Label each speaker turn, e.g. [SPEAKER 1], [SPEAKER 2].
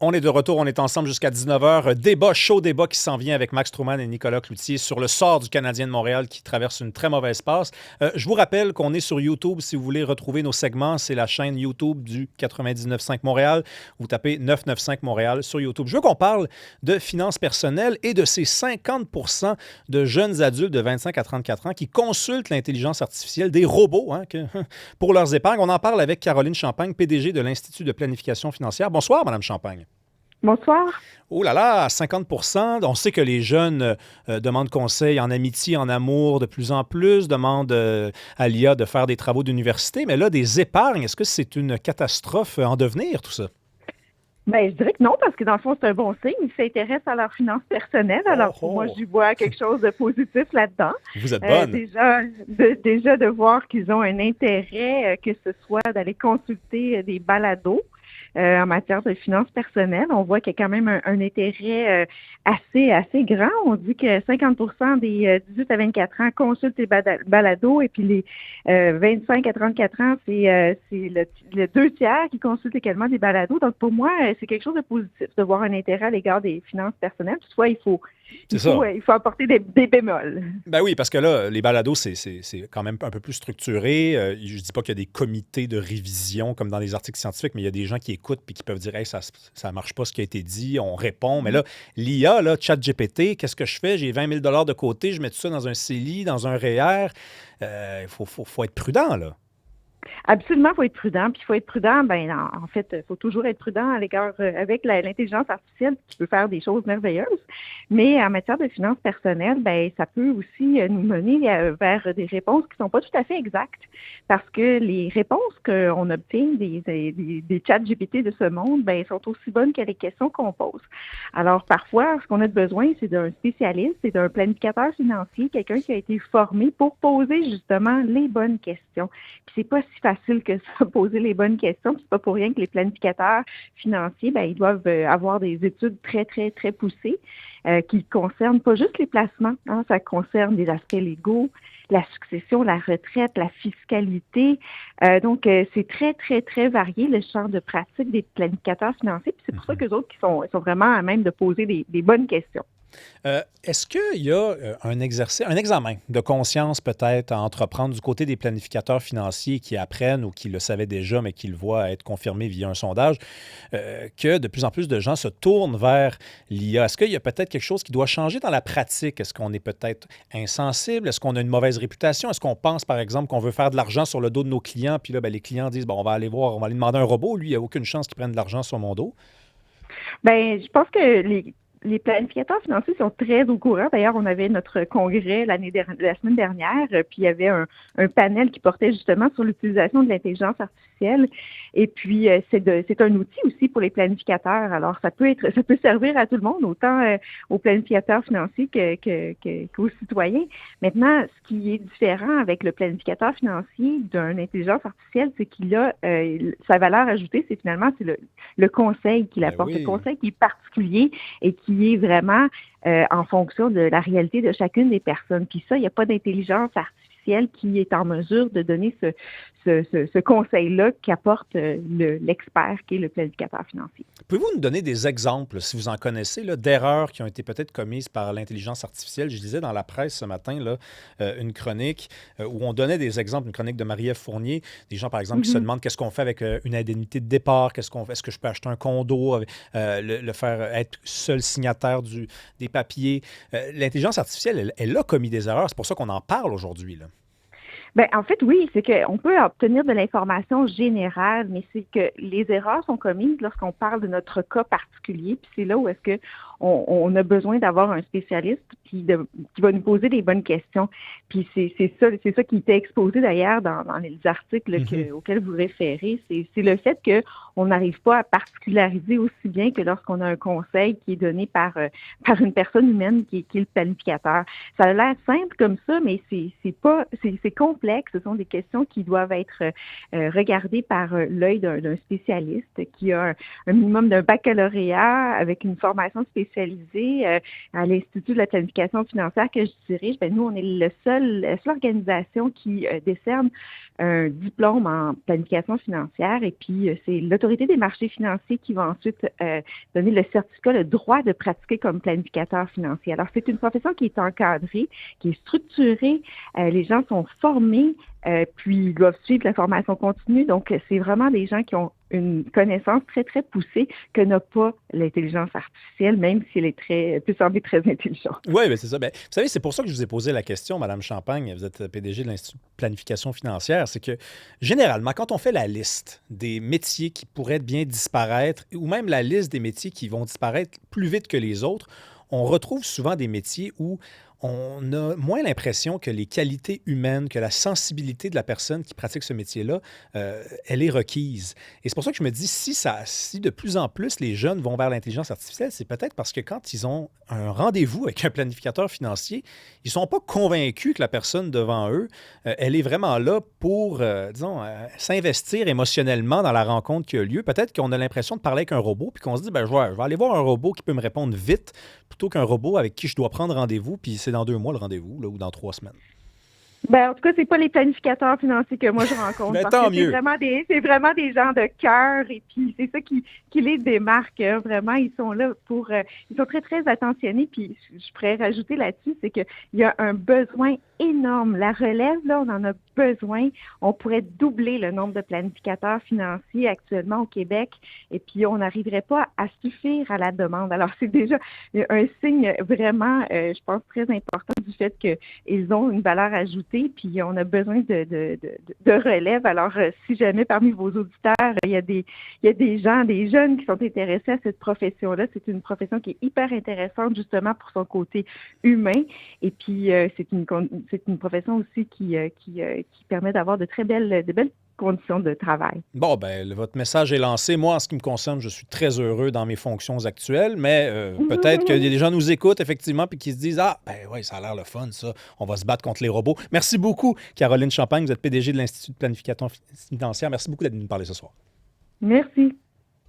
[SPEAKER 1] On est de retour, on est ensemble jusqu'à 19h. Débat, chaud débat qui s'en vient avec Max Truman et Nicolas Cloutier sur le sort du Canadien de Montréal qui traverse une très mauvaise passe. Je vous rappelle qu'on est sur YouTube. Si vous voulez retrouver nos segments, c'est la chaîne YouTube du 99.5 Montréal. Vous tapez 995 Montréal sur YouTube. Je veux qu'on parle de finances personnelles et de ces 50% de jeunes adultes de 25 à 34 ans qui consultent l'intelligence artificielle, des robots, pour leurs épargnes. On en parle avec Caroline Champagne, PDG de l'Institut de planification financière. Bonsoir, Madame Champagne.
[SPEAKER 2] Bonsoir.
[SPEAKER 1] Oh là là, 50%. On sait que les jeunes demandent conseil en amitié, en amour de plus en plus, demandent à l'IA de faire des travaux d'université. Mais là, des épargnes, est-ce que c'est une catastrophe en devenir, tout ça?
[SPEAKER 2] Ben, je dirais que non, parce que dans le fond, c'est un bon signe. Ils s'intéressent à leurs finances personnelles.
[SPEAKER 1] Oh,
[SPEAKER 2] Alors, pour moi,
[SPEAKER 1] oh.
[SPEAKER 2] j'y vois quelque chose de positif là-dedans.
[SPEAKER 1] Vous êtes bonne.
[SPEAKER 2] Déjà de voir qu'ils ont un intérêt, que ce soit d'aller consulter des balados en matière de finances personnelles. On voit qu'il y a quand même un intérêt assez grand. On dit que 50% des 18 à 24 ans consultent les balados et puis les 25 à 34 ans, c'est le 2 tiers qui consultent également des balados. Donc, pour moi, c'est quelque chose de positif de voir un intérêt à l'égard des finances personnelles. Toutefois,
[SPEAKER 1] C'est ça.
[SPEAKER 2] il faut apporter des bémols.
[SPEAKER 1] Ben oui, parce que là, les balados, c'est quand même un peu plus structuré. Je dis pas qu'il y a des comités de révision comme dans les articles scientifiques, mais il y a des gens qui écoutent puis qui peuvent dire hey, ça marche pas ce qui a été dit, on répond. Mais là, l'IA, là, ChatGPT, qu'est-ce que je fais? J'ai 20 000 de côté, je mets tout ça dans un CELI, dans un REER. Il faut être prudent, là.
[SPEAKER 2] Absolument, il faut être prudent. Puis il faut être prudent, en fait, il faut toujours être prudent à l'égard avec l'intelligence artificielle qui peut faire des choses merveilleuses. Mais en matière de finances personnelles, ça peut aussi nous mener vers des réponses qui ne sont pas tout à fait exactes. Parce que les réponses qu'on obtient des chats GPT de ce monde, sont aussi bonnes que les questions qu'on pose. Alors parfois, ce qu'on a besoin, c'est d'un spécialiste, c'est d'un planificateur financier, quelqu'un qui a été formé pour poser justement les bonnes questions. Puis c'est pas si facile que ça, poser les bonnes questions. C'est pas pour rien que les planificateurs financiers, ils doivent avoir des études très, très, très poussées qui concernent pas juste les placements, hein, ça concerne des aspects légaux, la succession, la retraite, la fiscalité. Donc, c'est très, très, très varié le champ de pratique des planificateurs financiers. Puis c'est pour ça qu'eux autres qui sont vraiment à même de poser des bonnes questions.
[SPEAKER 1] Est-ce qu'il y a un exercice, un examen de conscience peut-être à entreprendre du côté des planificateurs financiers qui apprennent ou qui le savaient déjà, mais qui le voient être confirmé via un sondage, que de plus en plus de gens se tournent vers l'IA? Est-ce qu'il y a peut-être quelque chose qui doit changer dans la pratique? Est-ce qu'on est peut-être insensible? Est-ce qu'on a une mauvaise réputation? Est-ce qu'on pense, par exemple, qu'on veut faire de l'argent sur le dos de nos clients, puis là, les clients disent, bon, on va aller voir, on va aller demander à un robot, lui, il n'y a aucune chance qu'il prenne de l'argent sur mon dos.
[SPEAKER 2] Je pense que les planificateurs financiers sont très au courant. D'ailleurs, on avait notre congrès la semaine dernière, puis il y avait un panel qui portait justement sur l'utilisation de l'intelligence artificielle. Et puis, c'est un outil aussi pour les planificateurs. Alors, ça peut servir à tout le monde, autant aux planificateurs financiers qu'aux citoyens. Maintenant, ce qui est différent avec le planificateur financier d'une intelligence artificielle, c'est qu'il a sa valeur ajoutée, c'est le conseil qu'il
[SPEAKER 1] Ben
[SPEAKER 2] apporte, le
[SPEAKER 1] oui.
[SPEAKER 2] conseil qui est particulier et qui est vraiment en fonction de la réalité de chacune des personnes. Puis ça, il n'y a pas d'intelligence artificielle qui est en mesure de donner ce conseil-là qu'apporte l'expert qui est le planificateur financier.
[SPEAKER 1] Pouvez-vous nous donner des exemples, si vous en connaissez, là, d'erreurs qui ont été peut-être commises par l'intelligence artificielle? Je lisais dans la presse ce matin là, une chronique où on donnait des exemples, une chronique de Marie-Ève Fournier, des gens, par exemple, qui se
[SPEAKER 2] Mhm.
[SPEAKER 1] demandent qu'est-ce qu'on fait avec une indemnité de départ, est-ce que je peux acheter un condo, le faire être seul signataire des papiers. L'intelligence artificielle, elle a commis des erreurs. C'est pour ça qu'on en parle aujourd'hui, là.
[SPEAKER 2] En fait, oui, c'est qu'on peut obtenir de l'information générale, mais c'est que les erreurs sont commises lorsqu'on parle de notre cas particulier, puis c'est là où est-ce que on a besoin d'avoir un spécialiste qui va nous poser des bonnes questions. Puis c'est ça qui était exposé d'ailleurs dans les articles
[SPEAKER 1] Mhm.
[SPEAKER 2] auxquels vous référez. C'est le fait qu'on n'arrive pas à particulariser aussi bien que lorsqu'on a un conseil qui est donné par une personne humaine qui est le planificateur. Ça a l'air simple comme ça, mais c'est pas c'est complexe complexes. Ce sont des questions qui doivent être regardées par l'œil d'un spécialiste qui a un minimum d'un baccalauréat avec une formation spécialisée à l'Institut de la planification financière que je dirige. Ben, nous, on est la seule organisation qui décerne un diplôme en planification financière et puis c'est l'Autorité des marchés financiers qui va ensuite donner le certificat, le droit de pratiquer comme planificateur financier. Alors, c'est une profession qui est encadrée, qui est structurée. Les gens sont formés, puis ils doivent suivre la formation continue. Donc, c'est vraiment des gens qui ont une connaissance très, très poussée que n'a pas l'intelligence artificielle, même si elle peut sembler très intelligente.
[SPEAKER 1] Oui, mais c'est ça. Ben, vous savez, c'est pour ça que je vous ai posé la question, Madame Champagne. Vous êtes PDG de l'Institut de planification financière. C'est que, généralement, quand on fait la liste des métiers qui pourraient bien disparaître, ou même la liste des métiers qui vont disparaître plus vite que les autres, on retrouve souvent des métiers où on a moins l'impression que les qualités humaines, que la sensibilité de la personne qui pratique ce métier-là, elle est requise. Et c'est pour ça que je me dis, si de plus en plus les jeunes vont vers l'intelligence artificielle, c'est peut-être parce que quand ils ont un rendez-vous avec un planificateur financier, ils ne sont pas convaincus que la personne devant eux, elle est vraiment là pour, s'investir émotionnellement dans la rencontre qui a lieu. Peut-être qu'on a l'impression de parler avec un robot, puis qu'on se dit, ben, je vais aller voir un robot qui peut me répondre vite, plutôt qu'un robot avec qui je dois prendre rendez-vous, puis c'est dans 2 mois le rendez-vous, là, ou dans 3 semaines.
[SPEAKER 2] Ben, en tout cas, c'est pas les planificateurs financiers que moi je rencontre.
[SPEAKER 1] Ben,
[SPEAKER 2] parce
[SPEAKER 1] tant
[SPEAKER 2] que
[SPEAKER 1] mieux.
[SPEAKER 2] c'est vraiment des gens de cœur et puis c'est ça qui les démarque. Vraiment, ils sont là ils sont très, très attentionnés. Puis je pourrais rajouter là-dessus, c'est qu'il y a un besoin énorme. La relève, là, on en a besoin. On pourrait doubler le nombre de planificateurs financiers actuellement au Québec et puis on n'arriverait pas à suffire à la demande. Alors, c'est déjà un signe vraiment, je pense, très important du fait qu'ils ont une valeur ajoutée, puis on a besoin de relève. Alors, si jamais parmi vos auditeurs, il y a des gens, des jeunes qui sont intéressés à cette profession-là, c'est une profession qui est hyper intéressante justement pour son côté humain. Et puis, c'est une profession aussi qui permet d'avoir de belles conditions de travail.
[SPEAKER 1] Bon, ben, votre message est lancé. Moi, en ce qui me concerne, je suis très heureux dans mes fonctions actuelles, mais peut-être que des gens nous écoutent, effectivement, puis qui se disent, ah, ben oui, ça a l'air le fun, ça. On va se battre contre les robots. Merci beaucoup, Caroline Champagne. Vous êtes PDG de l'Institut de planification financière. Merci beaucoup d'être venue nous parler ce soir.
[SPEAKER 2] Merci.